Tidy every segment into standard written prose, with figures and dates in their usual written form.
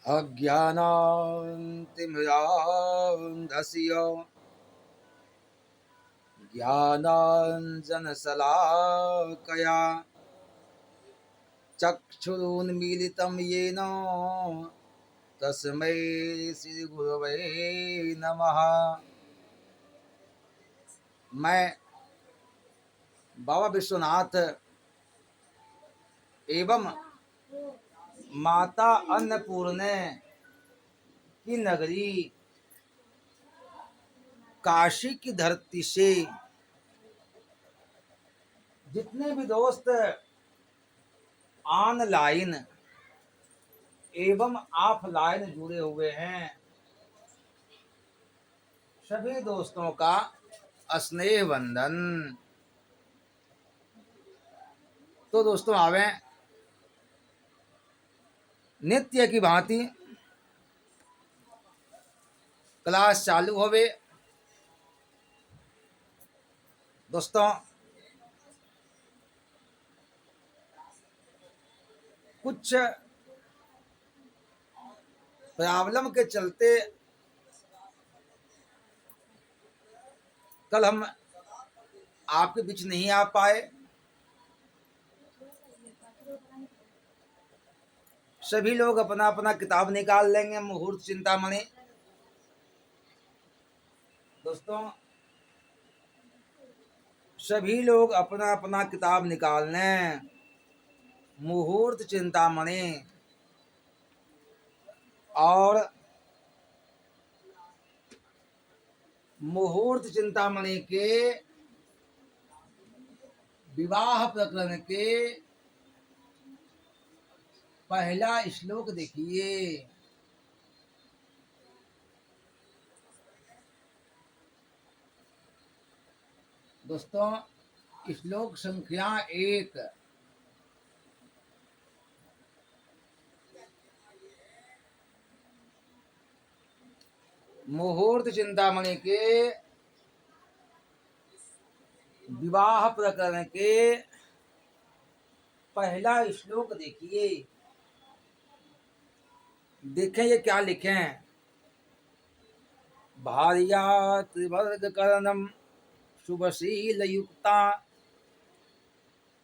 अज्ञानान्तिमिरान्धस्य ज्ञानाञ्जनशलाकया चक्षुरुन्मीलितं येन तस्मै श्रीगुरवे नमः। मैं बाबा विश्वनाथ एवं माता अन्नपूर्णे की नगरी काशी की धरती से जितने भी दोस्त ऑनलाइन एवं ऑफलाइन जुड़े हुए हैं, सभी दोस्तों का स्नेह वंदन। तो दोस्तों आवे नित्य की भांति क्लास चालू होवे। दोस्तों कुछ प्रॉब्लम के चलते कल हम आपके बीच नहीं आ पाए। सभी लोग अपना अपना किताब निकाल लेंगे मुहूर्त चिंतामणि। दोस्तों सभी लोग अपना अपना किताब निकाल लें मुहूर्त चिंतामणि और मुहूर्त चिंतामणि के विवाह प्रकरण के पहला श्लोक देखिए। दोस्तों श्लोक संख्या 1। मुहूर्त चिंतामणि के विवाह प्रकरण के पहला श्लोक देखिए। देखें ये क्या लिखे। भार्या त्रिवर्ग करणम शुभशील युक्ता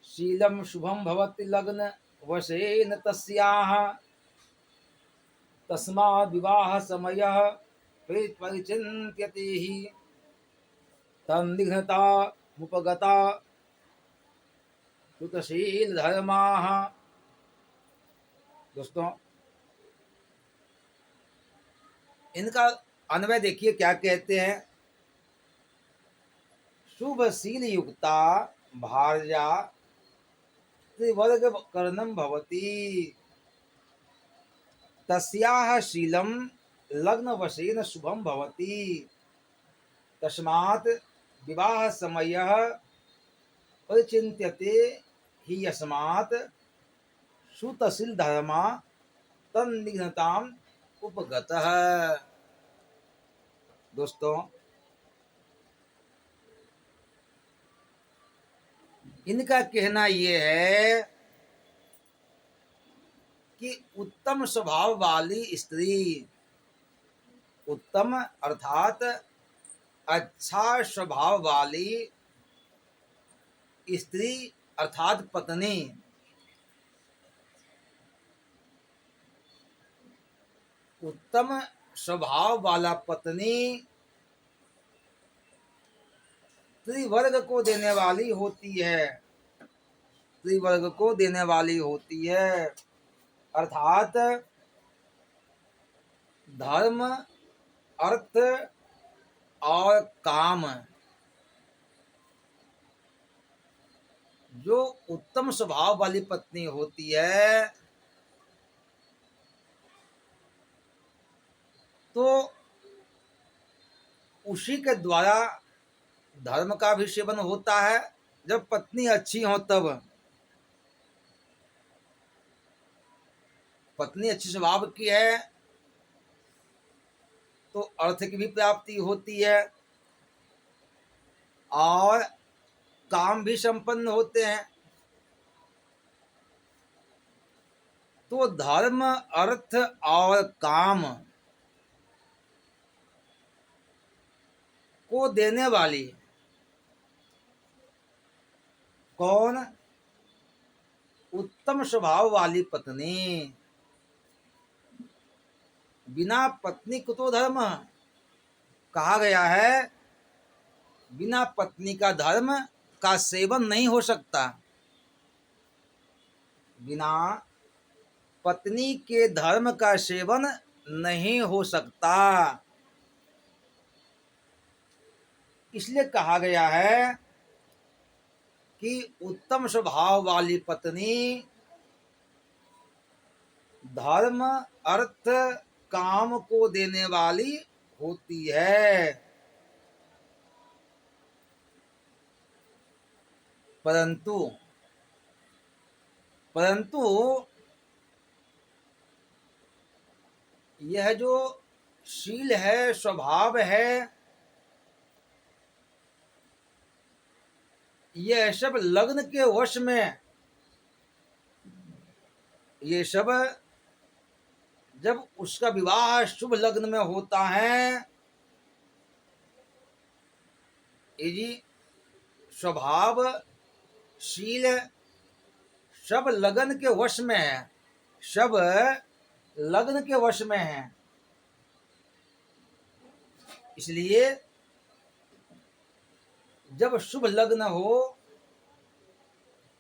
शीलम शुभम भवति लग्न वशेन तस्याः तस्माद् विवाह समयः परिचिन्त्यते हि तन्निघ्नता मुपगता श्रुतशील धर्माः। दोस्तों इनका अन्वय देखिए क्या कहते हैं। शुभशील युक्ता भार्या त्रिवर्ग कर्णम भवति तस्याः शीलम लग्न वशेन शुभम भवति तस्मात् विवाह समयः परिचिन्त्यते हि यस्मात् श्रुतशील धर्मा तन्निघ्नताम् उपगतः। दोस्तों इनका कहना ये है कि उत्तम स्वभाव वाली स्त्री, उत्तम अर्थात अच्छा स्वभाव वाली स्त्री अर्थात पत्नी, उत्तम स्वभाव वाला पत्नी त्रिवर्ग को देने वाली होती है, त्रिवर्ग को देने वाली होती है अर्थात धर्म अर्थ और काम। जो उत्तम स्वभाव वाली पत्नी होती है तो उसी के द्वारा धर्म का भी सेवन होता है। जब पत्नी अच्छी हो तब पत्नी अच्छी स्वभाव की है तो अर्थ की भी प्राप्ति होती है और काम भी संपन्न होते हैं। तो धर्म अर्थ और काम को देने वाली कौन? उत्तम स्वभाव वाली पत्नी। बिना पत्नी कुतो धर्म कहा गया है। बिना पत्नी का धर्म का सेवन नहीं हो सकता। बिना पत्नी के धर्म का सेवन नहीं हो सकता। इसलिए कहा गया है कि उत्तम स्वभाव वाली पत्नी धर्म अर्थ काम को देने वाली होती है। परंतु परंतु यह जो शील है, स्वभाव है, यह सब लग्न के वश में, ये सब जब उसका विवाह शुभ लग्न में होता है, ये जी स्वभाव शील सब लगन के वश में है, सब लग्न के वश में है। इसलिए जब शुभ लग्न हो,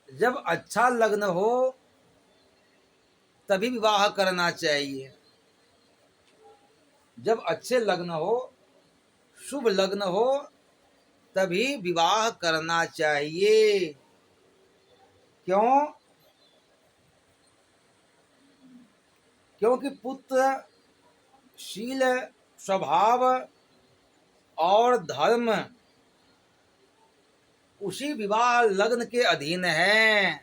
जब अच्छा लग्न हो, तभी विवाह करना चाहिए। जब अच्छे लग्न हो, शुभ लग्न हो, तभी विवाह करना चाहिए। क्यों? क्योंकि पुत्र शील स्वभाव और धर्म उसी विवाह लग्न के अधीन है।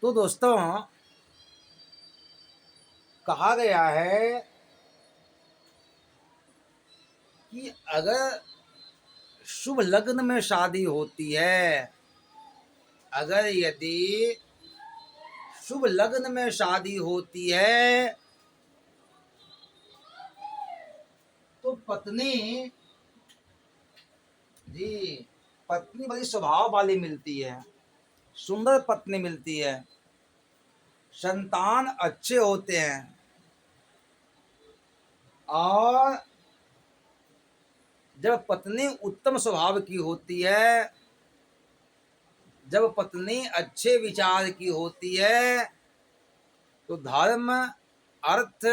तो दोस्तों, कहा गया है कि अगर शुभ लग्न में शादी होती है, अगर यदि शुभ लग्न में शादी होती है, तो पत्नी जी, पत्नी बड़ी स्वभाव वाली मिलती है, सुंदर पत्नी मिलती है, संतान अच्छे होते हैं, और जब पत्नी उत्तम स्वभाव की होती है, जब पत्नी अच्छे विचार की होती है, तो धर्म अर्थ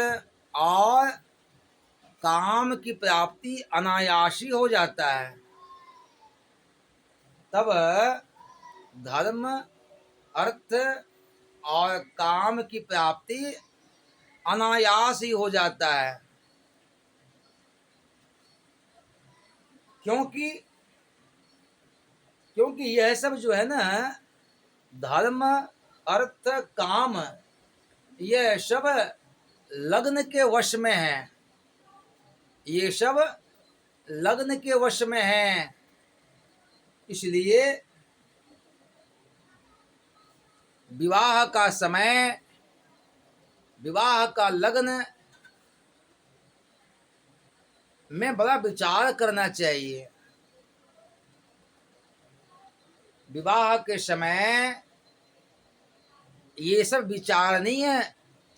और काम की प्राप्ति अनायासी हो जाता है। तब धर्म अर्थ और काम की प्राप्ति अनायास ही हो जाता है। क्योंकि यह सब जो है ना, धर्म अर्थ काम, यह सब लग्न के वश में है, ये सब लग्न के वश में है। इसलिए विवाह का समय, विवाह का लग्न में बड़ा विचार करना चाहिए। विवाह के समय ये सब विचारणीय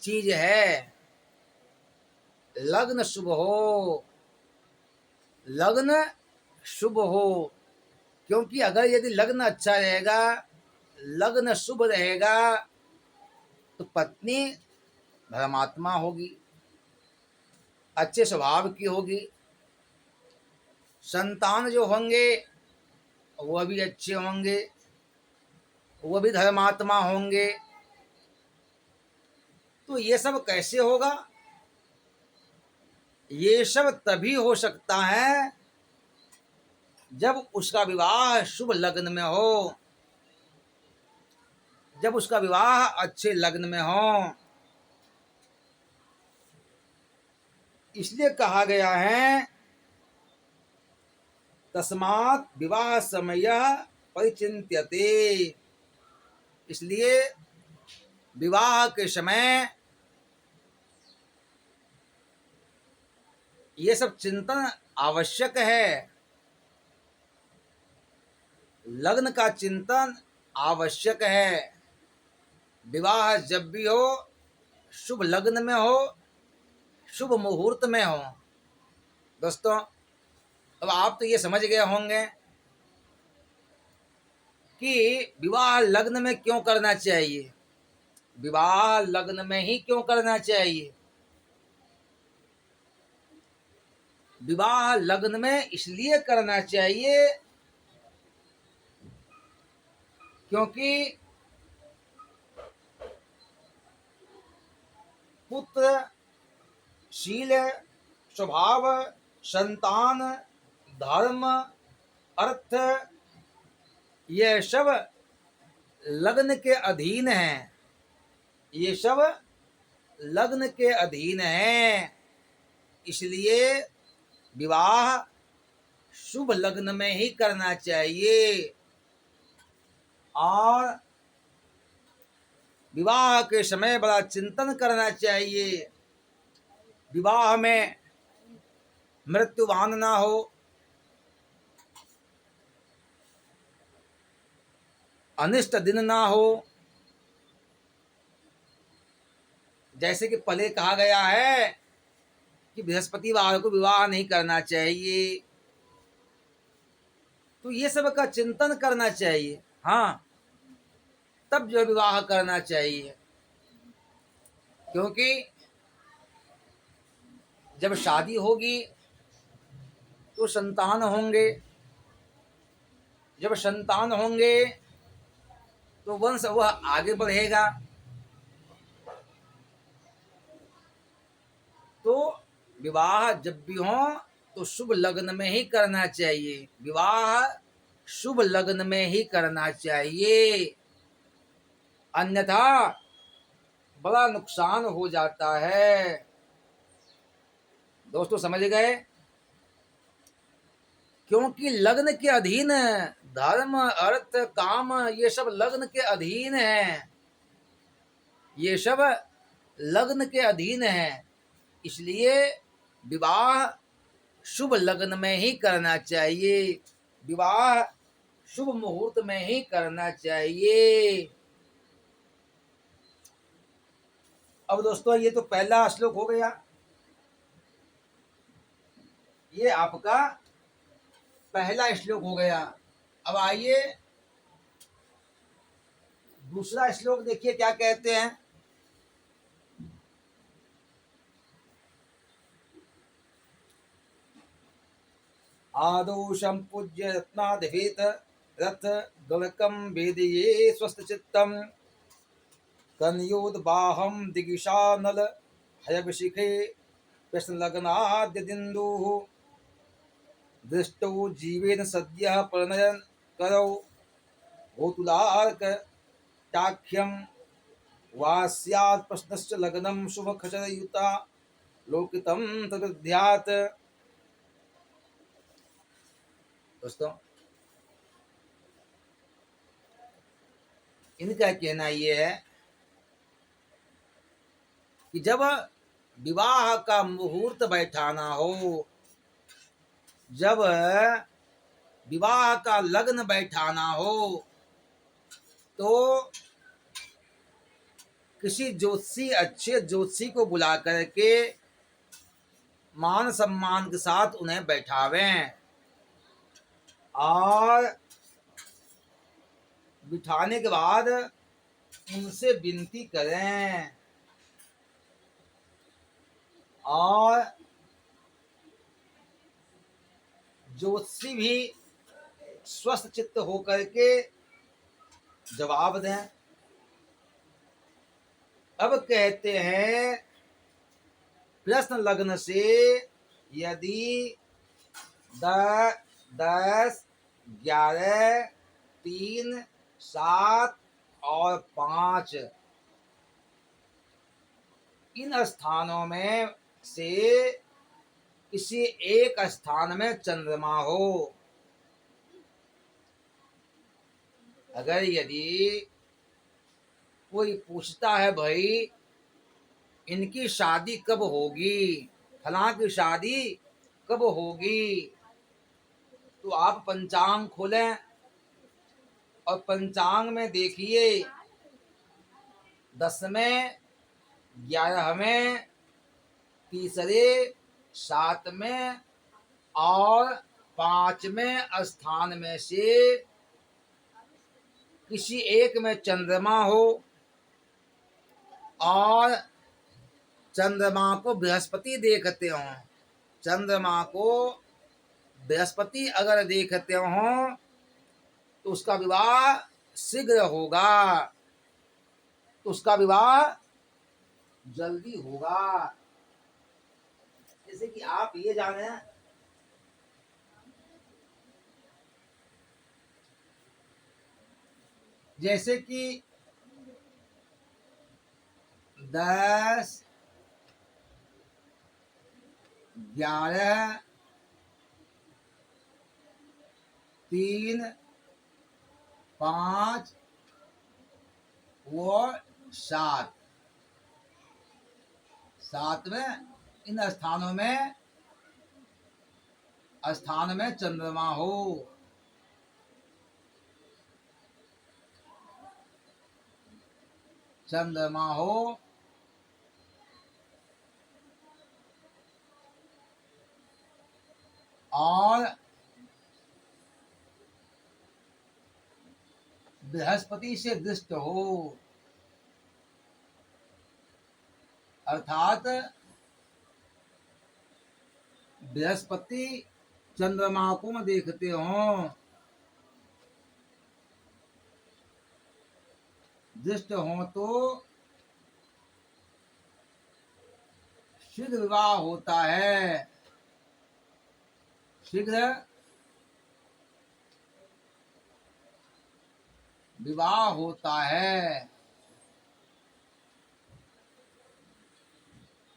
चीज है। लग्न शुभ हो, लग्न शुभ हो, क्योंकि अगर यदि लग्न अच्छा रहेगा, लग्न शुभ रहेगा, तो पत्नी धर्मात्मा होगी, अच्छे स्वभाव की होगी, संतान जो होंगे वह भी अच्छे होंगे, वह भी धर्मात्मा होंगे। तो ये सब कैसे होगा? ये सब तभी हो सकता है जब उसका विवाह शुभ लग्न में हो, जब उसका विवाह अच्छे लग्न में हो। इसलिए कहा गया है, तस्मात् विवाह समय परिचिन्त्यते। इसलिए विवाह के समय ये सब चिंतन आवश्यक है। लग्न का चिंतन आवश्यक है। विवाह जब भी हो, शुभ लग्न में हो, शुभ मुहूर्त में हो। दोस्तों, अब आप तो ये समझ गए होंगे कि विवाह लग्न में क्यों करना चाहिए। विवाह लग्न में ही क्यों करना चाहिए। विवाह लग्न में इसलिए करना चाहिए क्योंकि पुत्र, शील, स्वभाव, संतान, धर्म, अर्थ, ये सब लग्न के अधीन है। ये सब लग्न के अधीन है। इसलिए विवाह शुभ लग्न में ही करना चाहिए। और विवाह के समय बड़ा चिंतन करना चाहिए। विवाह में मृत्युवान ना हो, अनिष्ट दिन ना हो। जैसे कि पहले कहा गया है कि बृहस्पतिवार को विवाह नहीं करना चाहिए, तो ये सब का चिंतन करना चाहिए। हाँ, तब जो विवाह करना चाहिए, क्योंकि जब शादी होगी तो संतान होंगे। जब संतान होंगे तो वंश वह आगे बढ़ेगा। तो विवाह जब भी हो तो शुभ लग्न में ही करना चाहिए। विवाह शुभ लग्न में ही करना चाहिए, अन्यथा बड़ा नुकसान हो जाता है। दोस्तों, समझ गए? क्योंकि लग्न के अधीन धर्म, अर्थ, काम, ये सब लग्न के अधीन है। ये सब लग्न के अधीन है। इसलिए विवाह शुभ लग्न में ही करना चाहिए। विवाह शुभ मुहूर्त में ही करना चाहिए। अब दोस्तों, ये तो पहला श्लोक हो गया। ये आपका पहला श्लोक हो गया। अब आइए दूसरा श्लोक देखिए क्या कहते हैं। आदौ संपूज्य रत्नादिभीत रथ गणकम वेदये स्वस्थ चित्तम कन्योद्बाहम दिगिशानल हयभिषिखे कृष्णलग्नाद्यदिन्दुः दृष्टौ जीवेन सद्यः प्रणयन करौ भूतुलार्क टाख्यम वा स्यात् प्रश्नश्च लग्नं शुभखचरयुता लोकितं तदध्यात्। दोस्तों, इनका कहना ये है कि जब विवाह का मुहूर्त बैठाना हो, जब विवाह का लग्न बैठाना हो, तो किसी ज्योतिषी, अच्छे ज्योतिषी को बुला करके मान सम्मान के साथ उन्हें बैठावें और बिठाने के बाद उनसे विनती करें और ज्योतिषी भी स्वस्थ चित्त होकर के जवाब दें। अब कहते हैं कृष्ण लग्न से यदि 10, 11, 3, 7 और 5 इन स्थानों में से किसी एक स्थान में चंद्रमा हो, अगर यदि कोई पूछता है भाई इनकी शादी कब होगी, फलां की शादी कब होगी, तो आप पंचांग खोलें और पंचांग में देखिए 10वें, 11वें, तीसरे, 7वें और 5वें स्थान में से किसी एक में चंद्रमा हो और चंद्रमा को बृहस्पति देखते हो, चंद्रमा को बृहस्पति अगर देखते हो तो उसका विवाह शीघ्र होगा, तो उसका विवाह जल्दी होगा। जैसे कि आप ये जाने जैसे कि 10, 11, 3, 5 और 7, 7 में इन स्थान में चंद्रमा हो, चंद्रमा हो और बृहस्पति से दृष्ट हो, अर्थात बृहस्पति चंद्रमा को में देखते हो, दृष्ट हो तो शीघ्र विवाह होता है, शीघ्र विवाह होता है।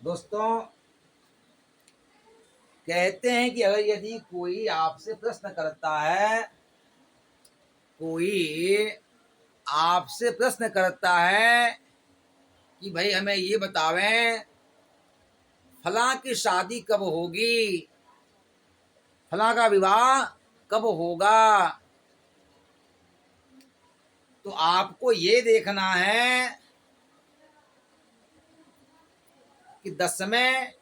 दोस्तों कहते हैं कि अगर यदि कोई आपसे प्रश्न करता है, कोई आपसे प्रश्न करता है कि भाई हमें ये बतावें फलां की शादी कब होगी, फलां का विवाह कब होगा, तो आपको ये देखना है कि 10वें,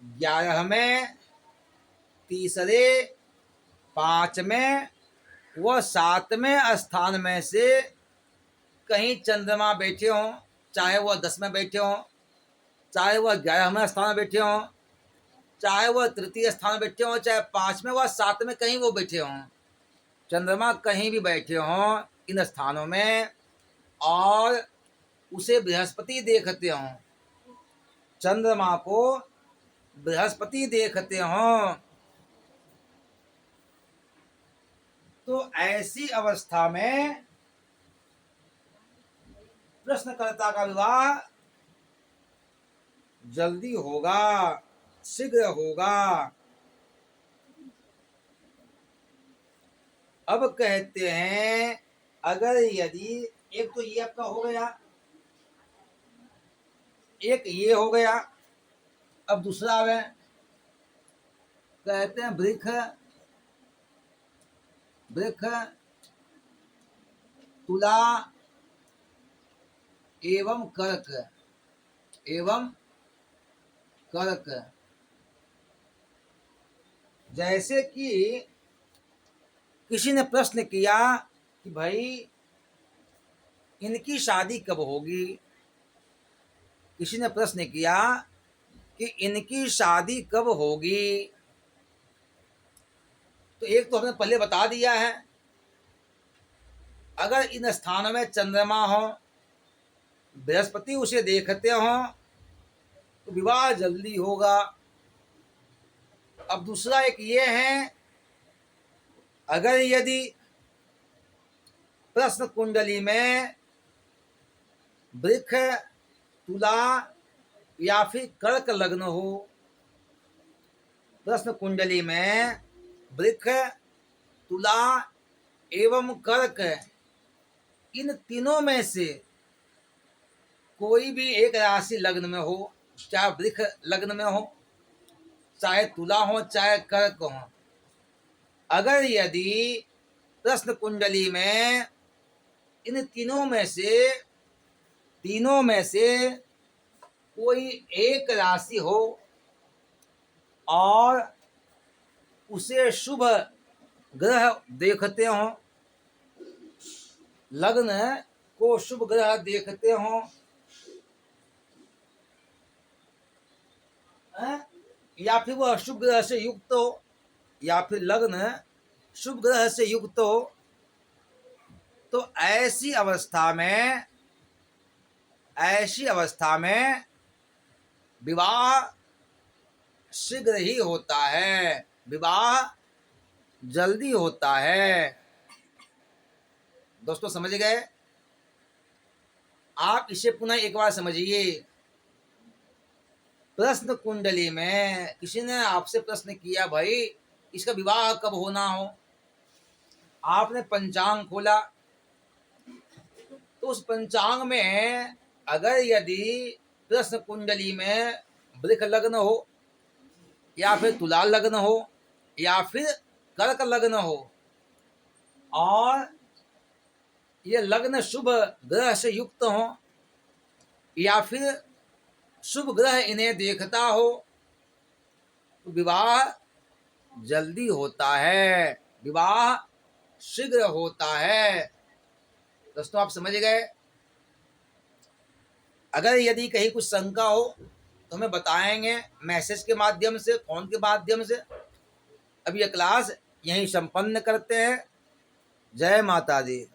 11वें, तीसरे, 5वें व 7वें स्थान में से कहीं चंद्रमा बैठे हों, चाहे वह 10 में बैठे हों, चाहे वह 11वें स्थान में बैठे हों, चाहे वह तृतीय स्थान में बैठे हों, चाहे 5वें व 7वें कहीं वो बैठे हों, चंद्रमा कहीं भी बैठे हों इन स्थानों में और उसे बृहस्पति देखते हों, चंद्रमा को बृहस्पति देखते हों, तो ऐसी अवस्था में प्रश्नकर्ता का विवाह जल्दी होगा, शीघ्र होगा। अब कहते हैं अगर यदि एक तो ये आपका हो गया, एक ये हो गया, अब दूसरा है कहते हैं वृक्ष, वृक्ष, तुला एवं कर्क, एवं कर्क। जैसे कि किसी ने प्रश्न किया कि भाई इनकी शादी कब होगी, किसी ने प्रश्न किया कि इनकी शादी कब होगी, तो एक तो हमने पहले बता दिया है अगर इन स्थानों में चंद्रमा हो, बृहस्पति उसे देखते हो तो विवाह जल्दी होगा। अब दूसरा एक ये है अगर यदि प्रश्न कुंडली में वृक्ष, तुला या फिर कर्क लग्न हो, प्रश्न कुंडली में वृक्ष, तुला एवं कर्क इन तीनों में से कोई भी एक राशि लग्न में हो, चाहे वृक्ष लग्न में हो, चाहे तुला हो, चाहे कर्क हो, अगर यदि प्रश्न कुंडली में इन तीनों में से कोई एक राशि हो और उसे शुभ ग्रह देखते हो, लग्न को शुभ ग्रह देखते हो, या फिर वह शुभ ग्रह से युक्त हो, या फिर लग्न शुभ ग्रह से युक्त हो, तो ऐसी अवस्था में विवाह शीघ्र ही होता है, विवाह जल्दी होता है। दोस्तों समझ गए? आप इसे पुनः एक बार समझिए। प्रश्न कुंडली में किसी ने आपसे प्रश्न किया, भाई इसका विवाह कब होना हो, आपने पंचांग खोला, तो उस पंचांग में अगर यदि प्रश्न कुंडली में वृक्ष लग्न हो, या फिर तुला लग्न हो, या फिर कर्क लग्न हो, और ये लग्न शुभ ग्रह से युक्त हो, या फिर शुभ ग्रह इन्हें देखता हो, तो विवाह जल्दी होता है, विवाह शीघ्र होता है। दोस्तों आप समझ गए? अगर यदि कहीं कुछ शंका हो तो हमें बताएंगे, मैसेज के माध्यम से, फोन के माध्यम से। अब यह क्लास यहीं संपन्न करते हैं। जय माता दी।